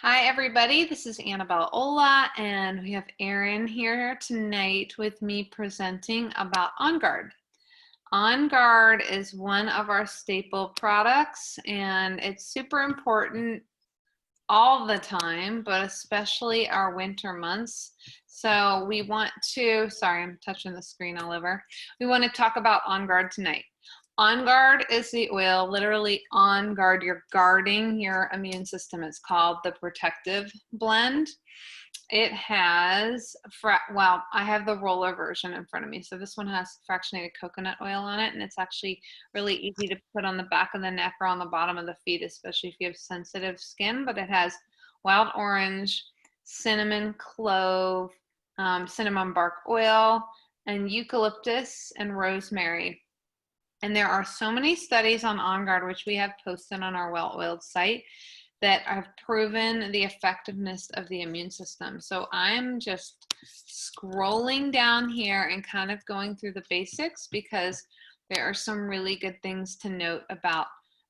Hi, everybody. This is Annabelle Ola, and we have Erin here tonight with me presenting about Onguard. Onguard is one of our staple products, and it's super important all the time, but especially our winter months. So we want to, sorry, I'm touching the screen all over. We want to talk about Onguard tonight. OnGuard is the oil, literally on guard. You're guarding your immune system. It's called the protective blend. It has, well, I have the roller version in front of me. So this one has fractionated coconut oil on it, and it's actually really easy to put on the back of the neck or on the bottom of the feet, especially if you have sensitive skin. But it has wild orange, cinnamon, clove, cinnamon bark oil, and eucalyptus and rosemary. And there are so many studies on OnGuard, which we have posted on our well-oiled site, that have proven the effectiveness of the immune system. So I'm just scrolling down here and kind of going through the basics because there are some really good things to note about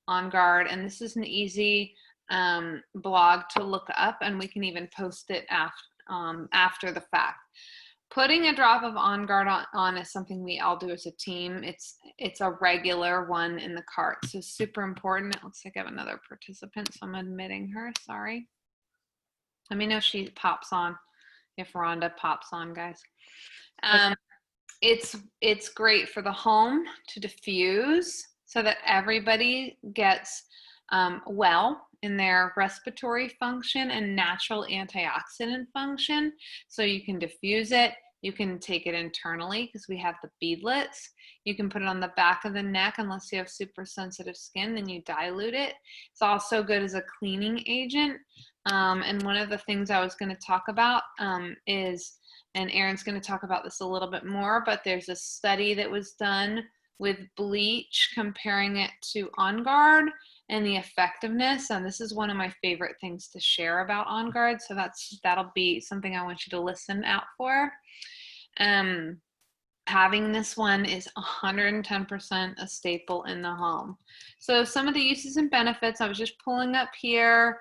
OnGuard. And this is an easy blog to look up, and we can even post it after the fact. Putting a drop of OnGuard on is something we all do as a team. It's a regular one in the cart, so super important. It looks like I have another participant, so I'm admitting her. Sorry. Let me know if she pops on, if Rhonda pops on, guys. It's great for the home to diffuse so that everybody gets well in their respiratory function and natural antioxidant function. So you can diffuse it. You can take it internally because we have the beadlets. You can put it on the back of the neck unless you have super sensitive skin, then you dilute it. It's also good as a cleaning agent. And one of the things I was going to talk about is, and Erin's going to talk about this a little bit more, but there's a study that was done with bleach comparing it to OnGuard and the effectiveness. And this is one of my favorite things to share about OnGuard. So that'll be something I want you to listen out for. Having this one is 110% a staple in the home. So some of the uses and benefits, I was just pulling up here.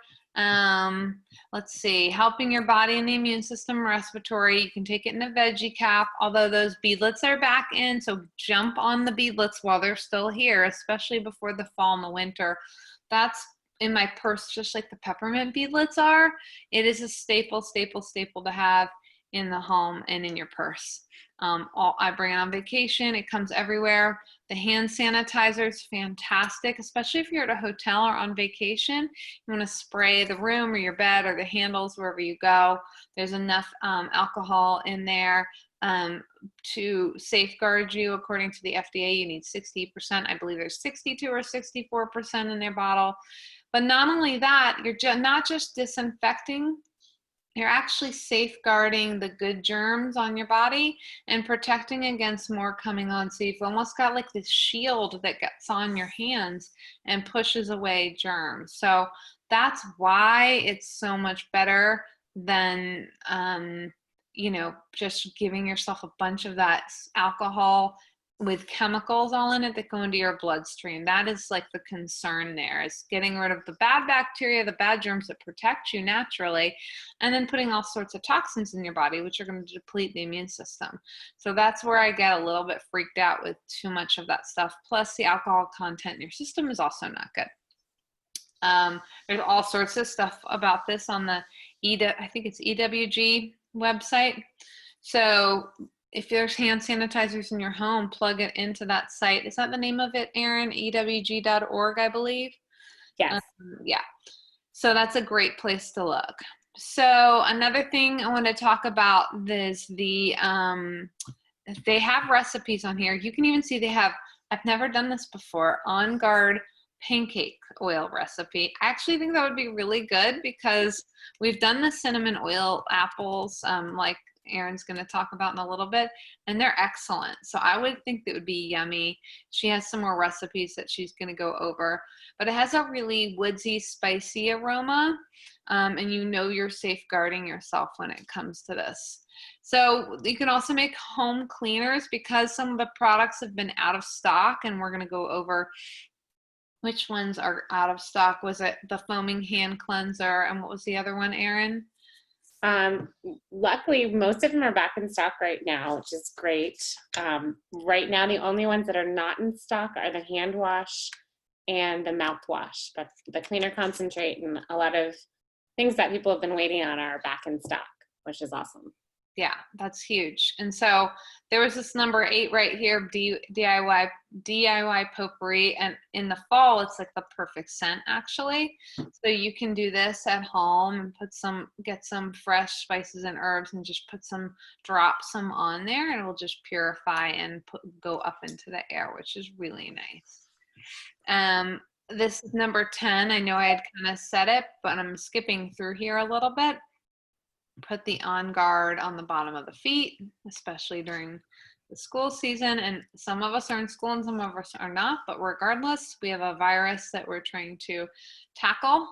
Let's see, helping your body and the immune system, respiratory. You can take it in a veggie cap, although those beadlets are back in, so jump on the beadlets while they're still here, especially before the fall and the winter. That's in my purse, just like the peppermint beadlets are. It is a staple to have in the home and in your purse. I bring it on vacation. It comes everywhere. The hand sanitizer is fantastic, especially if you're at a hotel or on vacation. You want to spray the room or your bed or the handles wherever you go. There's enough alcohol in there to safeguard you. According to the FDA, you need 60%. I believe there's 62 or 64% in their bottle. But not only that, you're not just disinfecting, you're actually safeguarding the good germs on your body and protecting against more coming on. So you've almost got like this shield that gets on your hands and pushes away germs. So that's why it's so much better than, just giving yourself a bunch of that alcohol with chemicals all in it that go into your bloodstream. That is like the concern there, is getting rid of the bad bacteria, the bad germs that protect you naturally, and then putting all sorts of toxins in your body, which are going to deplete the immune system. So that's where I get a little bit freaked out with too much of that stuff. Plus the alcohol content in your system is also not good. There's all sorts of stuff about this on the I think it's EWG website. So if there's hand sanitizers in your home, plug it into that site. Is that the name of it, Erin? EWG.org, I believe? Yes. Yeah. So that's a great place to look. So another thing I want to talk about is they have recipes on here. You can even see I've never done this before, OnGuard pancake oil recipe. I actually think that would be really good because we've done the cinnamon oil apples, like Erin's going to talk about in a little bit, and they're excellent. So I would think that would be yummy. She has some more recipes that she's going to go over, but it has a really woodsy, spicy aroma, and you're safeguarding yourself when it comes to this. So you can also make home cleaners because some of the products have been out of stock, and we're going to go over Which ones are out of stock? Was it the foaming hand cleanser, and what was the other one, Erin? Luckily, most of them are back in stock right now, which is great. Right now, the only ones that are not in stock are the hand wash and the mouthwash, but the cleaner concentrate and a lot of things that people have been waiting on are back in stock, which is awesome. Yeah, that's huge. And so there was this number 8 right here, DIY potpourri, and in the fall it's like the perfect scent actually. So you can do this at home and get some fresh spices and herbs and just drop some on there, and it will just purify and go up into the air, which is really nice. This is number 10. I know I had kind of said it, but I'm skipping through here a little bit. Put the Onguard on the bottom of the feet, especially during the school season. And some of us are in school and some of us are not, but regardless, we have a virus that we're trying to tackle.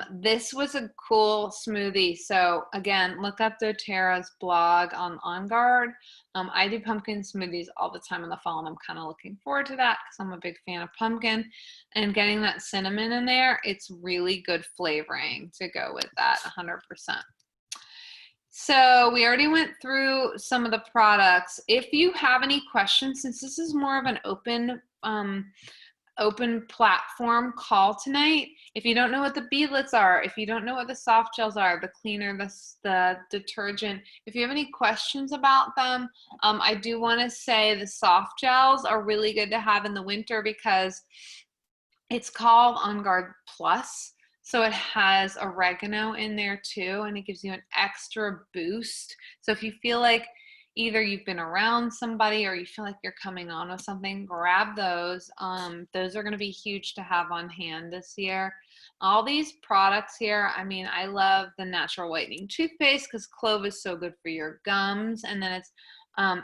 This was a cool smoothie. So again, look up doTERRA's blog on Onguard. I do pumpkin smoothies all the time in the fall, and I'm kind of looking forward to that because I'm a big fan of pumpkin. And getting that cinnamon in there, it's really good flavoring to go with that 100%. So we already went through some of the products. If you have any questions, since this is more of an open platform call tonight, if you don't know what the beadlets are, if you don't know what the soft gels are, the cleaner, the detergent, if you have any questions about them, I do want to say the soft gels are really good to have in the winter because it's called Onguard Plus. So it has oregano in there too, and it gives you an extra boost. So if you feel like either you've been around somebody or you feel like you're coming on with something, grab those. Those are going to be huge to have on hand this year. All these products here, I mean, I love the natural whitening toothpaste because clove is so good for your gums, and then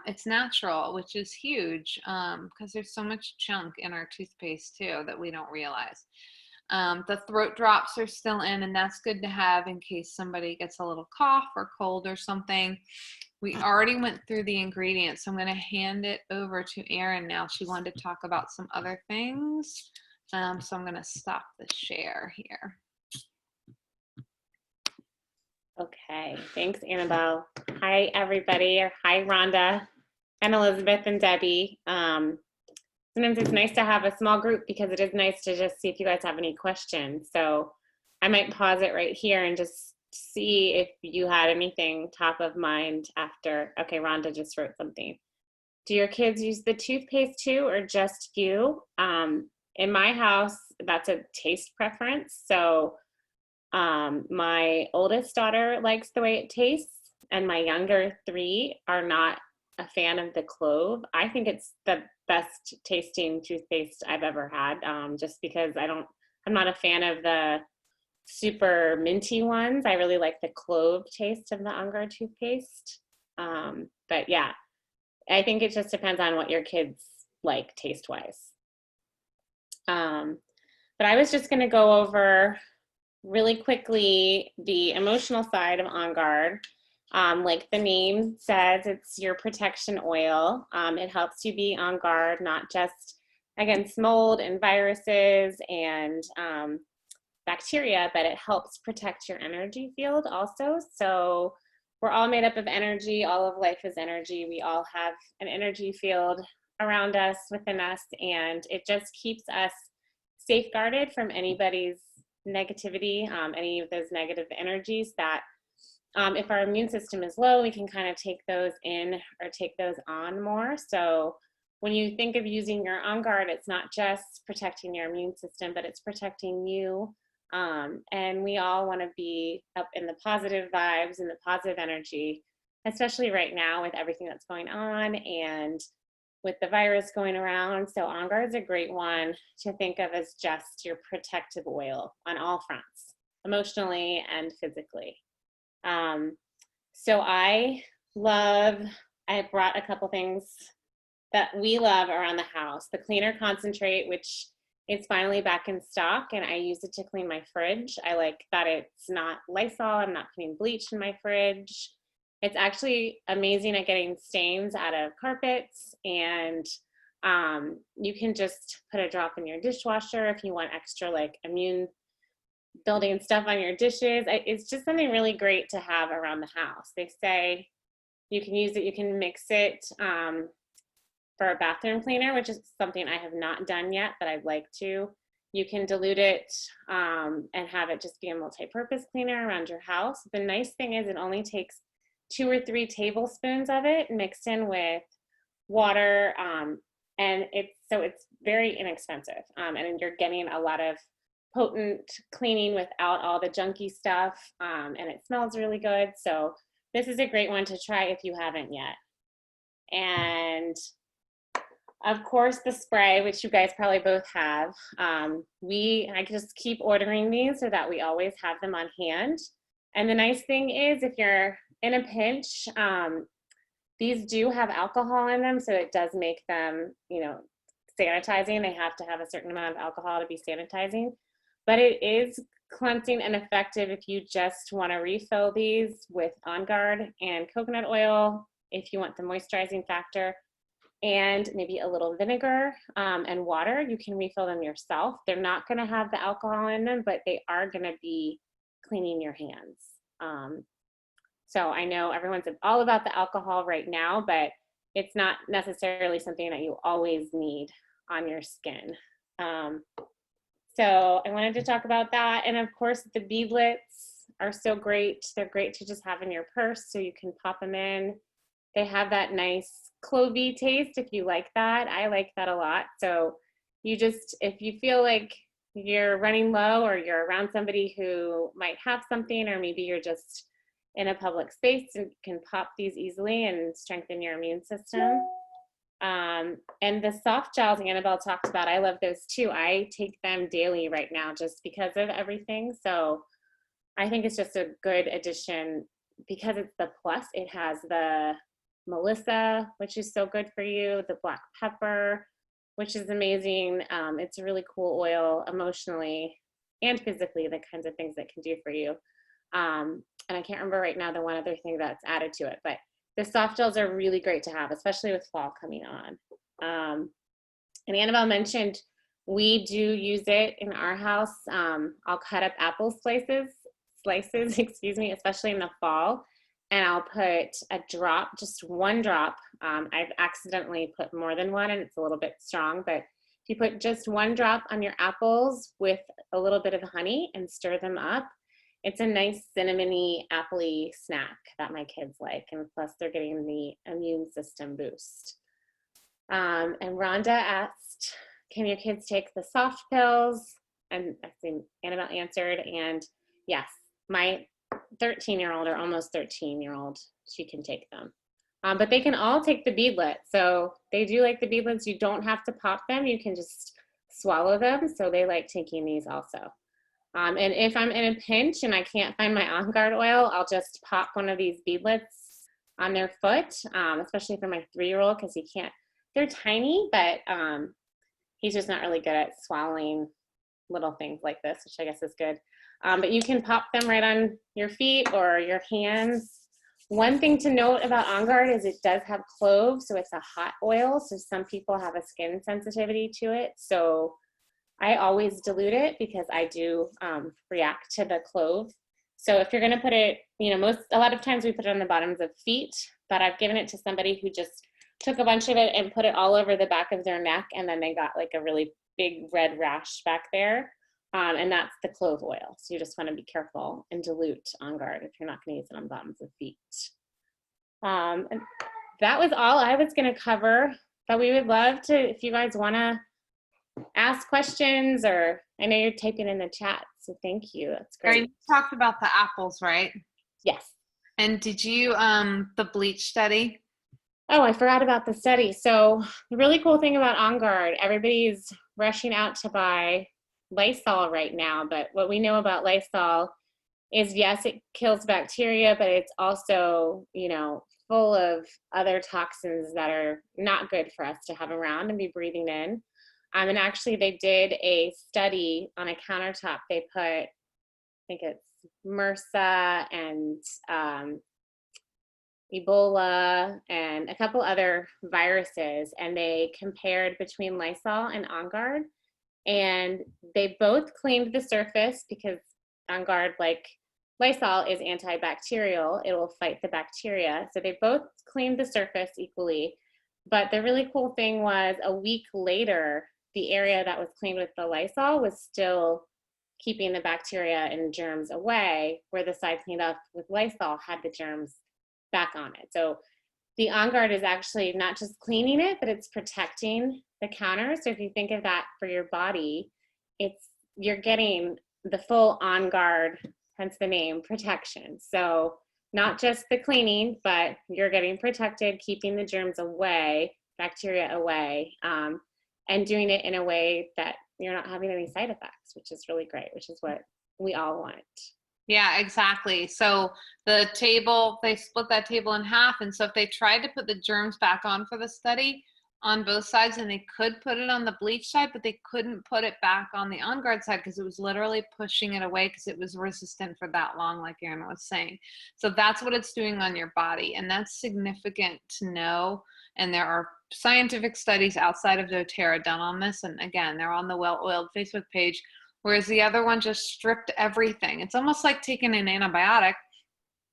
it's natural, which is huge because there's so much junk in our toothpaste too that we don't realize. The throat drops are still in, and that's good to have in case somebody gets a little cough or cold or something. We already went through the ingredients, so I'm going to hand it over to Erin now. She wanted to talk about some other things, so I'm going to stop the share here. Okay, thanks, Annabelle. Hi, everybody. Hi, Rhonda and Elizabeth and Debbie. Sometimes it's nice to have a small group because it is nice to just see if you guys have any questions. So I might pause it right here and just see if you had anything top of mind after. Okay, Rhonda just wrote something. Do your kids use the toothpaste too, or just you? In my house, that's a taste preference. So my oldest daughter likes the way it tastes, and my younger 3 are not a fan of the clove. I think it's the best tasting toothpaste I've ever had, just because I'm not a fan of the super minty ones. I really like the clove taste of the Onguard toothpaste. But yeah, I think it just depends on what your kids like taste-wise. But I was just gonna go over really quickly the emotional side of Onguard. Like the name says, it's your protection oil. It helps you be on guard, not just against mold and viruses and bacteria, but it helps protect your energy field also. So we're all made up of energy. All of life is energy. We all have an energy field around us, within us, and it just keeps us safeguarded from anybody's negativity, any of those negative energies that if our immune system is low, we can kind of take those in or take those on more. So when you think of using your Onguard, it's not just protecting your immune system, but it's protecting you. And we all want to be up in the positive vibes and the positive energy, especially right now with everything that's going on and with the virus going around. So Onguard is a great one to think of as just your protective oil on all fronts, emotionally and physically. So I brought a couple things that we love around the house. The cleaner concentrate, which is finally back in stock, and I use it to clean my fridge. I like that it's not Lysol. I'm not putting bleach in my fridge. It's actually amazing at getting stains out of carpets, and You can just put a drop in your dishwasher if you want extra like immune building stuff on your dishes. It's just something really great to have around the house. They say you can use it, you can mix it for a bathroom cleaner, which is something I have not done yet, but I'd like to. You can dilute it and have it just be a multi-purpose cleaner around your house. The nice thing is it only takes 2 or 3 tablespoons of it mixed in with water, and it's very inexpensive, and you're getting a lot of potent cleaning without all the junky stuff, and it smells really good. So this is a great one to try if you haven't yet. And of course, the spray, which you guys probably both have. I just keep ordering these so that we always have them on hand. And the nice thing is, if you're in a pinch, these do have alcohol in them, so it does make them, sanitizing. They have to have a certain amount of alcohol to be sanitizing. But it is cleansing and effective if you just want to refill these with Onguard and coconut oil, if you want the moisturizing factor, and maybe a little vinegar and water. You can refill them yourself. They're not going to have the alcohol in them, but they are going to be cleaning your hands. So I know everyone's all about the alcohol right now, but it's not necessarily something that you always need on your skin. So I wanted to talk about that. And of course, the beadlets are so great. They're great to just have in your purse so you can pop them in. They have that nice clovey taste if you like that. I like that a lot. So if you feel like you're running low or you're around somebody who might have something, or maybe you're just in a public space and can pop these easily and strengthen your immune system. And the soft gels Annabelle talked about, I love those too. I take them daily right now just because of everything. So I think it's just a good addition because it's the plus. It has the Melissa, which is so good for you, the black pepper, which is amazing. It's a really cool oil emotionally and physically, the kinds of things that can do for you. And I can't remember right now the one other thing that's added to it, but the soft gels are really great to have, especially with fall coming on. And Annabelle mentioned we do use it in our house. I'll cut up apple slices, especially in the fall, and I'll put a drop, just 1 drop. I've accidentally put more than one and it's a little bit strong, but if you put just 1 drop on your apples with a little bit of honey and stir them up, it's a nice cinnamony, appley snack that my kids like, and plus they're getting the immune system boost. And Rhonda asked, can your kids take the soft pills? And I think Annabelle answered, and yes, my 13-year-old or almost 13-year-old, she can take them. But they can all take the beadlet. So they do like the beadlets. You don't have to pop them. You can just swallow them. So they like taking these also. And if I'm in a pinch and I can't find my Onguard oil, I'll just pop one of these beadlets on their foot, especially for my 3-year-old, because he can't, they're tiny, but he's just not really good at swallowing little things like this, which I guess is good. But you can pop them right on your feet or your hands. One thing to note about Onguard is it does have cloves, so it's a hot oil, so some people have a skin sensitivity to it. So I always dilute it because I do react to the clove. So if you're gonna put it, a lot of times we put it on the bottoms of feet, but I've given it to somebody who just took a bunch of it and put it all over the back of their neck, and then they got like a really big red rash back there. And that's the clove oil. So you just wanna be careful and dilute Onguard if you're not gonna use it on the bottoms of feet. And that was all I was gonna cover, but we would love to, if you guys wanna ask questions, or I know you're typing in the chat, so thank you. That's great. You talked about the apples, right? Yes. And did you the bleach study? Oh, I forgot about the study. So the really cool thing about Onguard, everybody's rushing out to buy Lysol right now, but what we know about Lysol is, yes, it kills bacteria, but it's also, full of other toxins that are not good for us to have around and be breathing in. And actually they did a study on a countertop. They put, I think it's MRSA and Ebola, and a couple other viruses, and they compared between Lysol and Onguard, and they both cleaned the surface because Onguard, like Lysol, is antibacterial. It will fight the bacteria. So they both cleaned the surface equally. But the really cool thing was a week later, the area that was cleaned with the Lysol was still keeping the bacteria and germs away, where the side cleaned up with Lysol had the germs back on it. So the Onguard is actually not just cleaning it, but it's protecting the counter. So if you think of that for your body, you're getting the full Onguard, hence the name, protection. So not just the cleaning, but you're getting protected, keeping the germs away, bacteria away, and doing it in a way that you're not having any side effects, which is really great, which is what we all want. Yeah, exactly. So the table, they split that table in half. And so if they tried to put the germs back on for the study on both sides, and they could put it on the bleach side, but they couldn't put it back on the Onguard side because it was literally pushing it away because it was resistant for that long, like Erin was saying. So that's what it's doing on your body. And that's significant to know. And there are scientific studies outside of doTERRA done on this. And again, they're on the Well-Oiled Facebook page. Whereas the other one just stripped everything. It's almost like taking an antibiotic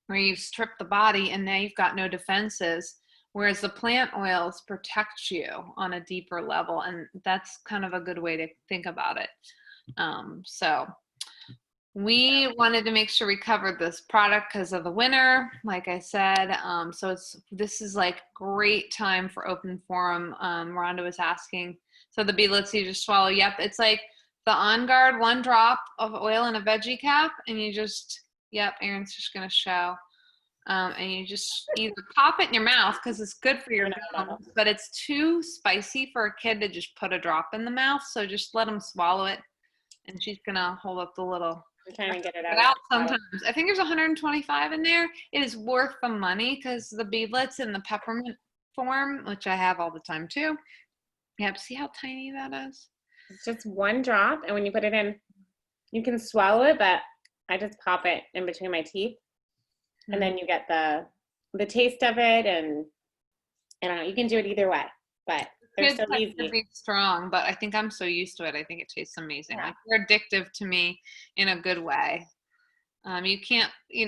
where you've stripped the body and now you've got no defenses. Whereas the plant oils protect you on a deeper level. And that's kind of a good way to think about it. So we wanted to make sure we covered this product because of the winter, like I said. So this is like great time for open forum. Rhonda was asking. So the beadlets you just swallow. Yep, it's like the Onguard, 1 drop of oil in a veggie cap, and you just, yep, Erin's just gonna show. And you just either pop it in your mouth because it's good for your gums, but it's too spicy for a kid to just put a drop in the mouth. So just let them swallow it. And she's gonna hold up the little. I'm trying to get it out sometimes. I think there's 125 in there. It is worth the money because the beadlets in the peppermint form, which I have all the time too. Yep, see how tiny that is? It's just 1 drop, and when you put it in, you can swallow it, but I just pop it in between my teeth, and then you get the taste of it, and I don't know, you can do it either way, but they're so easy. To be strong, but I think I'm so used to it. I think it tastes amazing. Yeah. Like they're addictive to me in a good way. You can't, you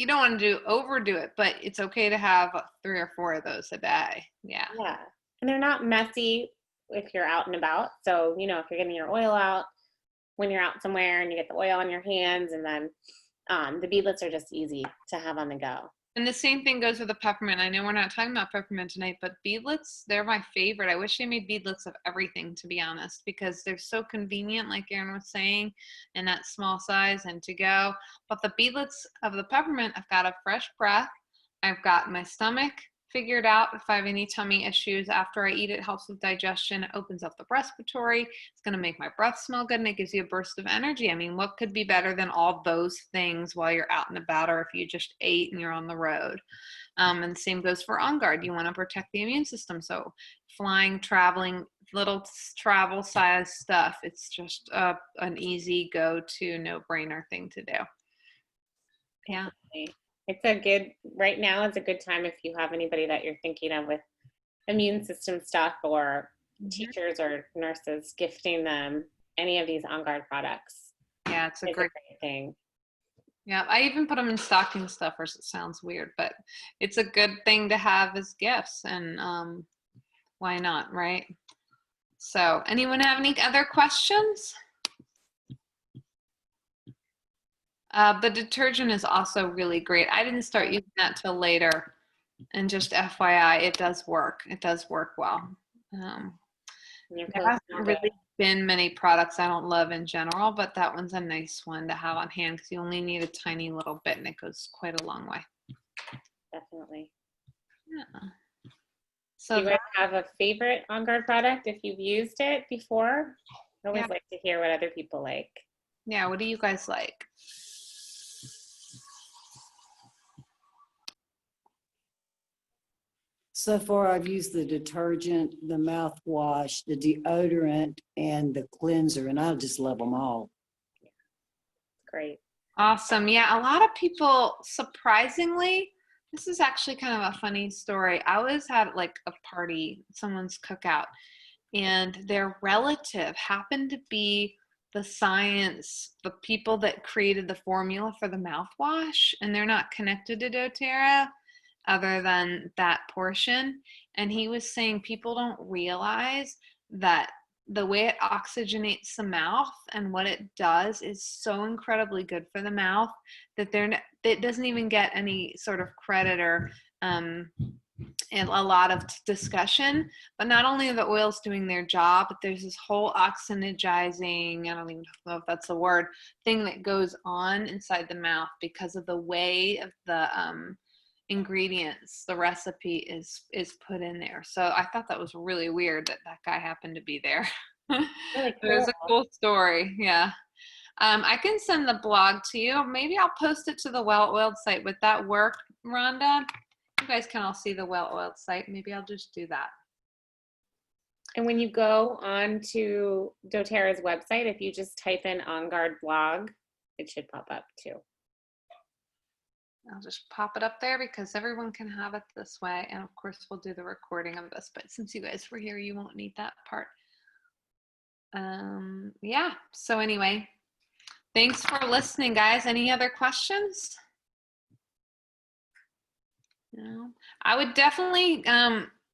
don't want to overdo it, but it's okay to have 3 or 4 of those a day. Yeah. Yeah, and they're not messy if you're out and about. So, if you're getting your oil out when you're out somewhere and you get the oil on your hands, and then the beadlets are just easy to have on the go. And the same thing goes with the peppermint. I know we're not talking about peppermint tonight, but beadlets, they're my favorite. I wish they made beadlets of everything, to be honest, because they're so convenient, like Erin was saying, in that small size and to go. But the beadlets of the peppermint, I've got a fresh breath. I've got my stomach figured out. If I have any tummy issues after I eat, it helps with digestion. It opens up the respiratory. It's going to make my breath smell good, and it gives you a burst of energy. I mean, what could be better than all those things while you're out and about, or if you just ate and you're on the road? And the same goes for Onguard. You want to protect the immune system. So flying, traveling, little travel size stuff. It's just an easy go-to, no-brainer thing to do. Yeah. Right now is a good time if you have anybody that you're thinking of with immune system stuff, or teachers or nurses, gifting them any of these Onguard products. Yeah, it's a great thing. Yeah, I even put them in stocking stuffers. It sounds weird, but it's a good thing to have as gifts, and why not, right? So, anyone have any other questions? The detergent is also really great. I didn't start using that till later, and just FYI, it does work. It does work well. There hasn't really been many products I don't love in general, but that one's a nice one to have on hand because you only need a tiny little bit, and it goes quite a long way. Definitely. Yeah. So do you guys have a favorite Onguard product if you've used it before? I always like to hear what other people like. Yeah, what do you guys like? So far, I've used the detergent, the mouthwash, the deodorant, and the cleanser, and I just love them all. Great. Awesome. Yeah, a lot of people, surprisingly, This is actually kind of a funny story. I was at like a party, someone's cookout, and their relative happened to be the people that created the formula for the mouthwash, and they're not connected to doTERRA other than that portion. And he was saying people don't realize that the way it oxygenates the mouth and what it does is so incredibly good for the mouth that it doesn't even get any sort of credit or and a lot of discussion. But not only are the oils doing their job, but there's this whole oxygenizing, I don't even know if that's the word, thing that goes on inside the mouth because of the way of the ingredients the recipe is put in there. So I thought that was really weird that that guy happened to be there. Really It was a cool. cool story. Yeah. I can send the blog to you. Maybe I'll post it to the Well Oiled site. Would that work, Rhonda? You guys can all see the Well Oiled site. Maybe I'll just do that. And when you go on to doTERRA's website, if you just type in Onguard blog, it should pop up too. I'll just pop it up there because everyone can have it this way. And of course, we'll do the recording of this. But since you guys were here, you won't need that part. Yeah. So anyway, thanks for listening, guys. Any other questions? No. I would definitely,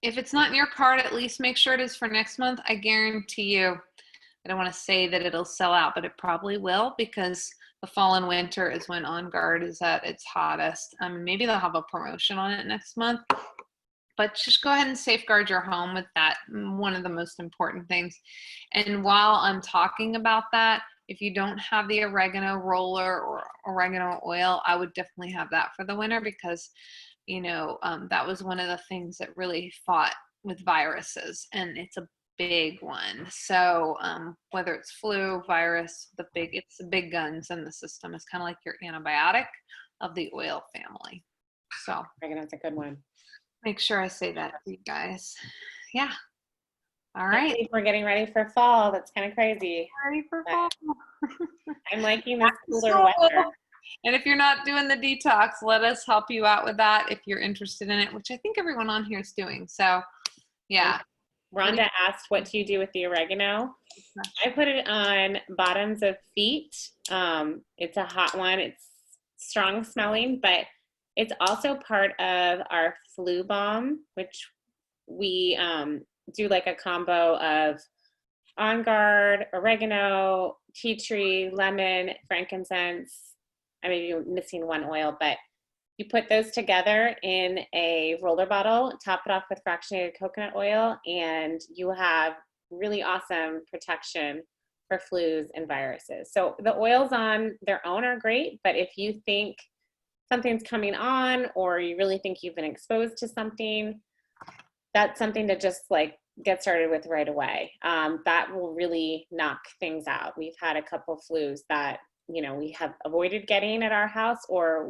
if it's not in your card, at least make sure it is for next month. I guarantee you, I don't want to say that it'll sell out, but it probably will because the fall and winter is when Onguard is at its hottest. Maybe they'll have a promotion on it next month, but just go ahead and safeguard your home with that. One of the most important things. And while I'm talking about that, if you don't have the oregano roller or oregano oil, I would definitely have that for the winter because, you know, that was one of the things that really fought with viruses, and it's a big one. So whether it's flu, virus, it's the big guns in the system. It's kind of like your antibiotic of the oil family. So That's a good one. make sure I say that to you guys. Yeah. All Can't right. believe we're getting ready for fall. That's kind of crazy. Ready for fall. I'm liking this cooler So, weather. and if you're not doing the detox, let us help you out with that if you're interested in it, which I think everyone on here is doing. So yeah. Rhonda asked, what do you do with the oregano? I put it on bottoms of feet. It's a hot one. It's strong smelling, but it's also part of our flu balm, which we do like a combo of Onguard, oregano, tea tree, lemon, frankincense. I may be missing one oil, but you put those together in a roller bottle, top it off with fractionated coconut oil, and you have really awesome protection for flus and viruses. So the oils on their own are great, but if you think something's coming on or you really think you've been exposed to something, that's something to just like get started with right away. That will really knock things out. We've had a couple flus that, you know, we have avoided getting at our house, or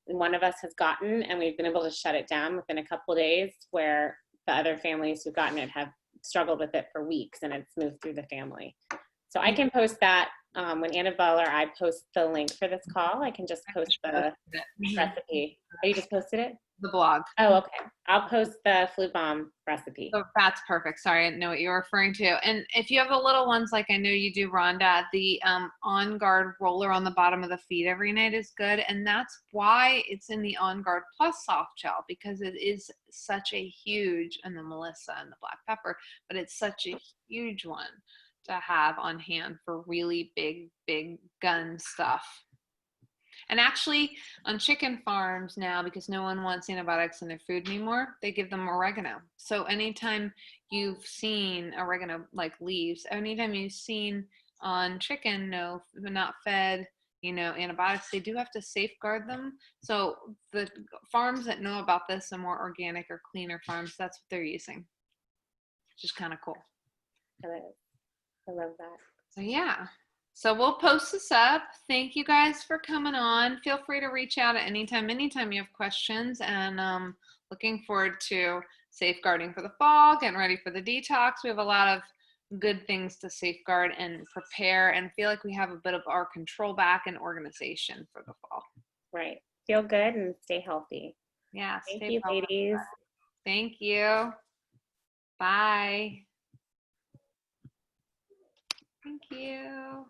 one of us has gotten and we've been able to shut it down within a couple of days, where the other families who've gotten it have struggled with it for weeks and it's moved through the family. So I can post that when Annabelle or I post the link for this call. I can just post the recipe. Oh, you just posted it? The blog. Oh, okay. I'll post the flu bomb recipe. So that's perfect. Sorry, I didn't know what you were referring to. And if you have the little ones, like I know you do, Rhonda, the Onguard roller on the bottom of the feet every night is good. And that's why it's in the Onguard Plus soft gel, because it is such a huge, and the Melissa and the black pepper, but it's such a huge one to have on hand for really big gun stuff. And actually, on chicken farms now, because no one wants antibiotics in their food anymore, they give them oregano. So anytime you've seen oregano, like leaves, anytime you've seen on chicken, no, not fed, you know, antibiotics, they do have to safeguard them. So the farms that know about this, the more organic or cleaner farms, that's what they're using, which is kind of cool. I love that. So yeah. So we'll post this up. Thank you guys for coming on. Feel free to reach out at anytime you have questions, and looking forward to safeguarding for the fall, getting ready for the detox. We have a lot of good things to safeguard and prepare, and feel like we have a bit of our control back and organization for the fall. Right. Feel good and stay healthy. Yeah, Thank stay you, problem ladies. solving. Thank you. Bye. Thank you.